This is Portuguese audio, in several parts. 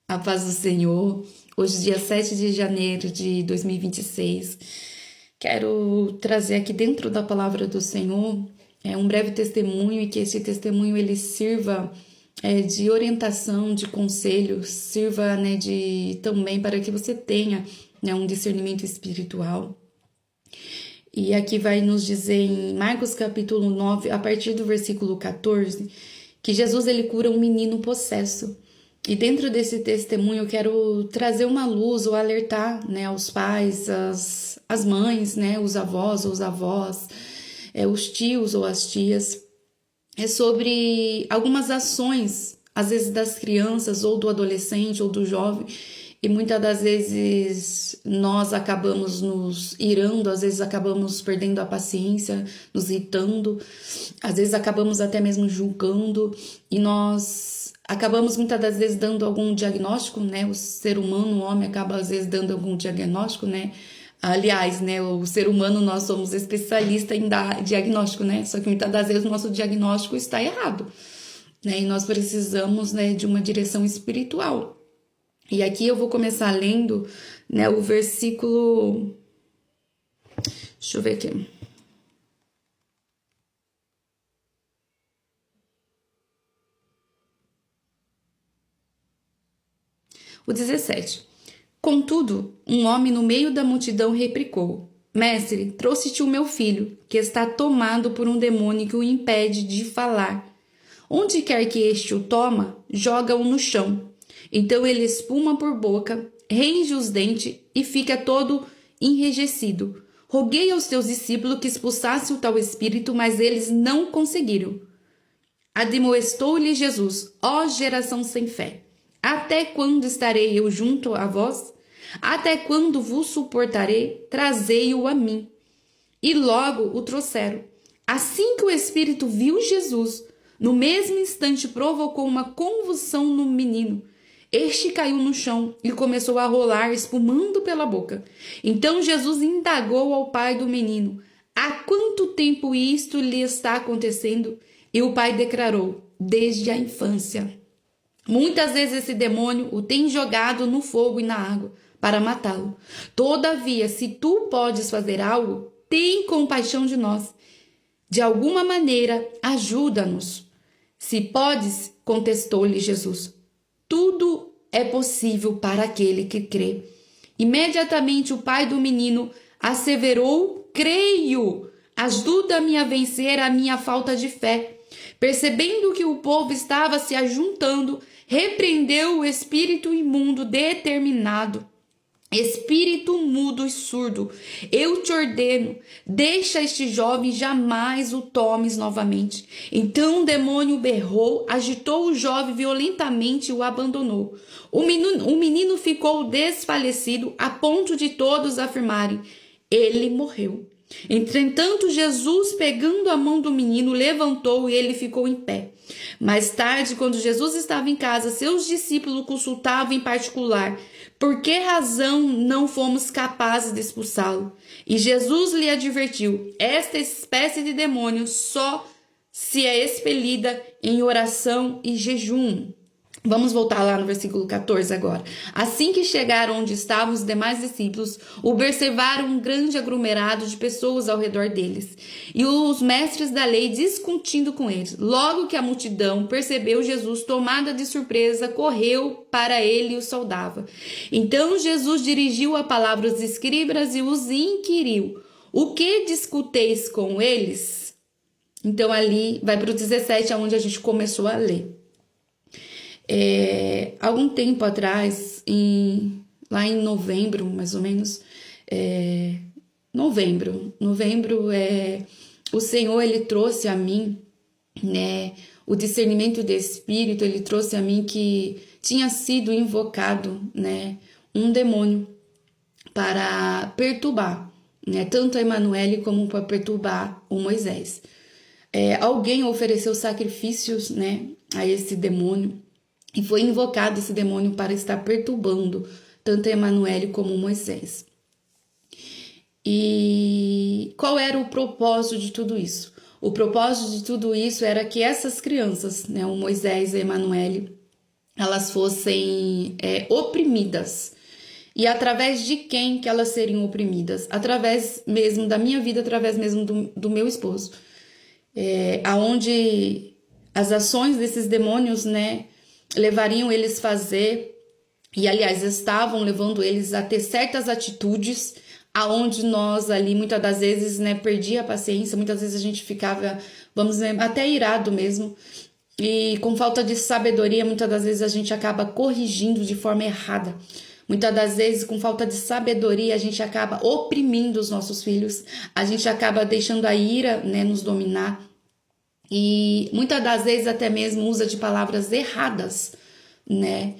A paz do Senhor. Hoje, dia 7 de janeiro de 2026. Quero trazer aqui dentro da palavra do Senhor um breve testemunho e que esse testemunho ele sirva de orientação, de conselho, sirva de também para que você tenha um discernimento espiritual. E aqui vai nos dizer em Marcos capítulo 9, a partir do versículo 14, que Jesus ele cura um menino possesso. E dentro desse testemunho eu quero trazer uma luz ou alertar aos pais, as mães, os avós ou os avós, os tios ou as tias, sobre algumas ações, às vezes das crianças ou do adolescente ou do jovem, e muitas das vezes nós acabamos nos irando, às vezes acabamos perdendo a paciência, nos irritando, às vezes acabamos até mesmo julgando, e nós acabamos muitas das vezes dando algum diagnóstico, o ser humano, o homem acaba às vezes dando algum diagnóstico, Aliás, o ser humano nós somos especialistas em dar diagnóstico, Só que muitas das vezes o nosso diagnóstico está errado, E nós precisamos, de uma direção espiritual. E aqui eu vou começar lendo, o versículo... Deixa eu ver aqui. O 17. Contudo, um homem no meio da multidão replicou: Mestre, trouxe-te o meu filho, que está tomado por um demônio que o impede de falar. Onde quer que este o toma, joga-o no chão. Então ele espuma por boca, range os dentes e fica todo enrijecido. Roguei aos teus discípulos que expulsasse o tal espírito, mas eles não conseguiram. Admoestou-lhe Jesus: ó geração sem fé, até quando estarei eu junto a vós? Até quando vos suportarei? Trazei-o a mim. E logo o trouxeram. Assim que o espírito viu Jesus, no mesmo instante provocou uma convulsão no menino. Este caiu no chão e começou a rolar, espumando pela boca. Então Jesus indagou ao pai do menino: há quanto tempo isto lhe está acontecendo? E o pai declarou: desde a infância. Muitas vezes esse demônio o tem jogado no fogo e na água para matá-lo. Todavia, se tu podes fazer algo, tem compaixão de nós. De alguma maneira, ajuda-nos. Se podes, contestou-lhe Jesus, tudo é possível para aquele que crê. Imediatamente o pai do menino asseverou: creio, ajuda-me a vencer a minha falta de fé. Percebendo que o povo estava se ajuntando, repreendeu o espírito imundo determinado. Espírito mudo e surdo, eu te ordeno, deixa este jovem, jamais o tomes novamente. Então o demônio berrou, agitou o jovem violentamente e o abandonou. O menino ficou desfalecido, a ponto de todos afirmarem: ele morreu. Entretanto, Jesus, pegando a mão do menino, levantou e ele ficou em pé. Mais tarde, quando Jesus estava em casa, seus discípulos consultavam em particular: por que razão não fomos capazes de expulsá-lo? E Jesus lhe advertiu: esta espécie de demônio só se é expelida em oração e jejum. Vamos voltar lá no versículo 14 agora. Assim que chegaram onde estavam os demais discípulos, observaram um grande aglomerado de pessoas ao redor deles, e os mestres da lei discutindo com eles. Logo que a multidão percebeu Jesus, tomada de surpresa, correu para ele e o saudava. Então Jesus dirigiu a palavra aos escribas e os inquiriu: o que discuteis com eles? Então ali vai para o 17, onde a gente começou a ler. Algum tempo atrás, lá em novembro, mais ou menos, novembro, o Senhor, ele trouxe a mim, o discernimento do Espírito, ele trouxe a mim que tinha sido invocado, um demônio para perturbar, tanto a Emanuele como para perturbar o Moisés. Alguém ofereceu sacrifícios, a esse demônio, e foi invocado esse demônio para estar perturbando tanto Emanuele como Moisés. E qual era o propósito de tudo isso? O propósito de tudo isso era que essas crianças, o Moisés e a Emanuele, elas fossem oprimidas. E através de quem que elas seriam oprimidas? Através mesmo da minha vida, através mesmo do meu esposo. Aonde as ações desses demônios, né, levariam eles a fazer, e aliás, estavam levando eles a ter certas atitudes, aonde nós ali, muitas das vezes, né, perdia a paciência, muitas vezes a gente ficava, vamos dizer, até irado mesmo, e com falta de sabedoria, muitas das vezes a gente acaba corrigindo de forma errada. Muitas das vezes, com falta de sabedoria, a gente acaba oprimindo os nossos filhos, a gente acaba deixando a ira, né, nos dominar, e muitas das vezes até mesmo usa de palavras erradas, né?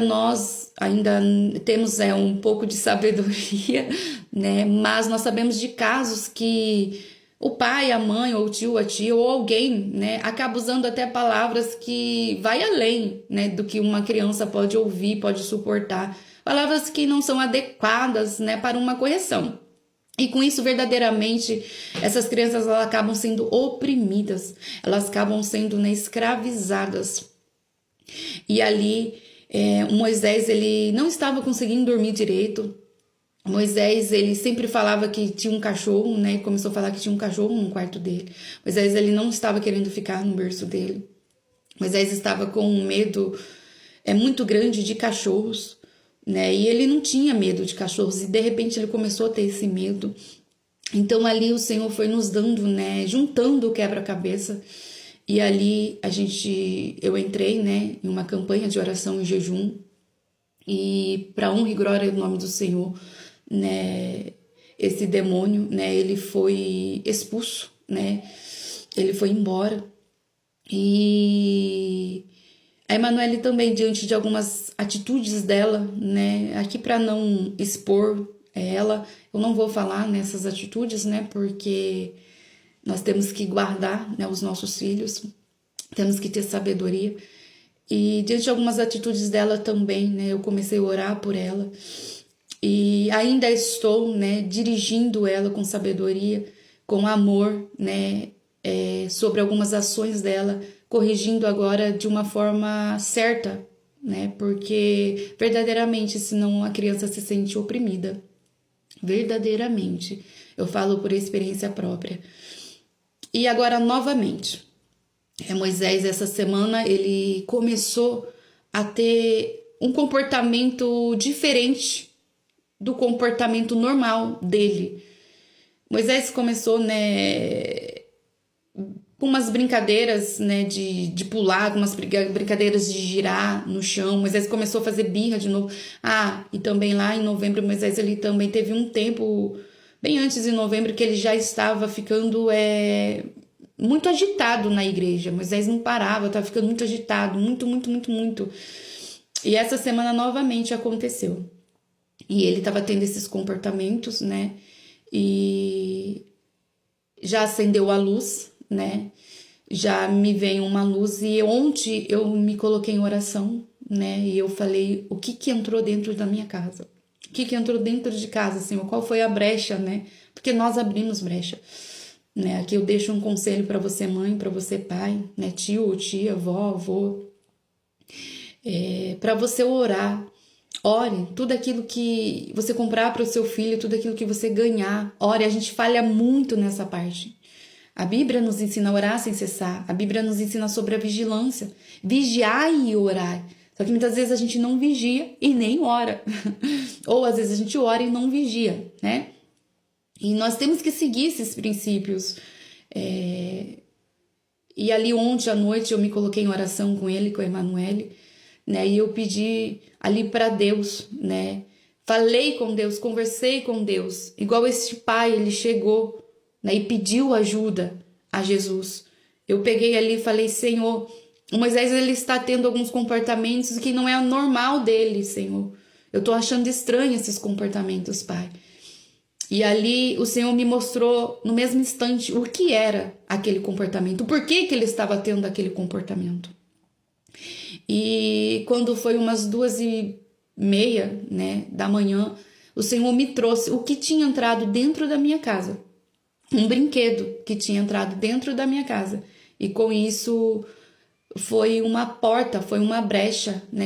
Nós ainda temos um pouco de sabedoria, né? Mas nós sabemos de casos que o pai, a mãe, ou o tio, a tia, ou alguém, né, acaba usando até palavras que vai além, né, do que uma criança pode ouvir, pode suportar. Palavras que não são adequadas, né, para uma correção. E com isso, verdadeiramente, essas crianças elas acabam sendo oprimidas, elas acabam sendo, né, escravizadas. E ali, Moisés, ele não estava conseguindo dormir direito. Moisés, ele sempre falava que tinha um cachorro, né? Começou a falar que tinha um cachorro no quarto dele. Moisés, ele não estava querendo ficar no berço dele. Moisés estava com um medo muito grande de cachorros, né? E ele não tinha medo de cachorros e de repente ele começou a ter esse medo. Então ali o Senhor foi nos dando, né? Juntando o quebra-cabeça. E ali eu entrei, né? Em uma campanha de oração e jejum. E para honra e glória do nome do Senhor, né, esse demônio, né, ele foi expulso, né, ele foi embora. E a Emanuele também, diante de algumas atitudes dela, né, aqui para não expor ela, eu não vou falar nessas atitudes, né, porque nós temos que guardar, né, os nossos filhos, temos que ter sabedoria. E diante de algumas atitudes dela também, né, eu comecei a orar por ela. E ainda estou, né, dirigindo ela com sabedoria, com amor, né, sobre algumas ações dela, corrigindo agora de uma forma certa, né, porque verdadeiramente, senão a criança se sente oprimida. Verdadeiramente. Eu falo por experiência própria. E agora, novamente, Moisés, essa semana, ele começou a ter um comportamento diferente do comportamento normal dele. Moisés começou, né, com umas brincadeiras, né, de pular, com umas brincadeiras de girar no chão. Moisés começou a fazer birra de novo. E também lá em novembro, Moisés, ele também teve um tempo, bem antes de novembro, que ele já estava ficando muito agitado na igreja. Moisés não parava, estava ficando muito agitado, muito. E essa semana novamente aconteceu. E ele estava tendo esses comportamentos, né? E já acendeu a luz, né? Já me veio uma luz e ontem eu me coloquei em oração, né? E eu falei, o que entrou dentro da minha casa? O que entrou dentro de casa, Senhor? Qual foi a brecha, né? Porque nós abrimos brecha, né? Aqui eu deixo um conselho para você, mãe, para você, pai, né? Tio ou tia, avó, avô. Para você orar. Ore, tudo aquilo que você comprar para o seu filho, tudo aquilo que você ganhar. Ore, a gente falha muito nessa parte. A Bíblia nos ensina a orar sem cessar. A Bíblia nos ensina sobre a vigilância. Vigiar e orar. Só que muitas vezes a gente não vigia e nem ora. Ou às vezes a gente ora e não vigia, né? E nós temos que seguir esses princípios. E ali ontem à noite eu me coloquei em oração com ele, com a Emanuele, né? E eu pedi ali para Deus, né? Falei com Deus, conversei com Deus. Igual este pai, ele chegou, né, e pediu ajuda a Jesus. Eu peguei ali e falei, Senhor, o Moisés ele está tendo alguns comportamentos que não é normal dele, Senhor. Eu tô achando estranho esses comportamentos, Pai. E ali o Senhor me mostrou no mesmo instante o que era aquele comportamento, por que ele estava tendo aquele comportamento. E quando foi umas 2:30, né, da manhã, o Senhor me trouxe o que tinha entrado dentro da minha casa. Um brinquedo que tinha entrado dentro da minha casa. E com isso foi uma porta, foi uma brecha, né?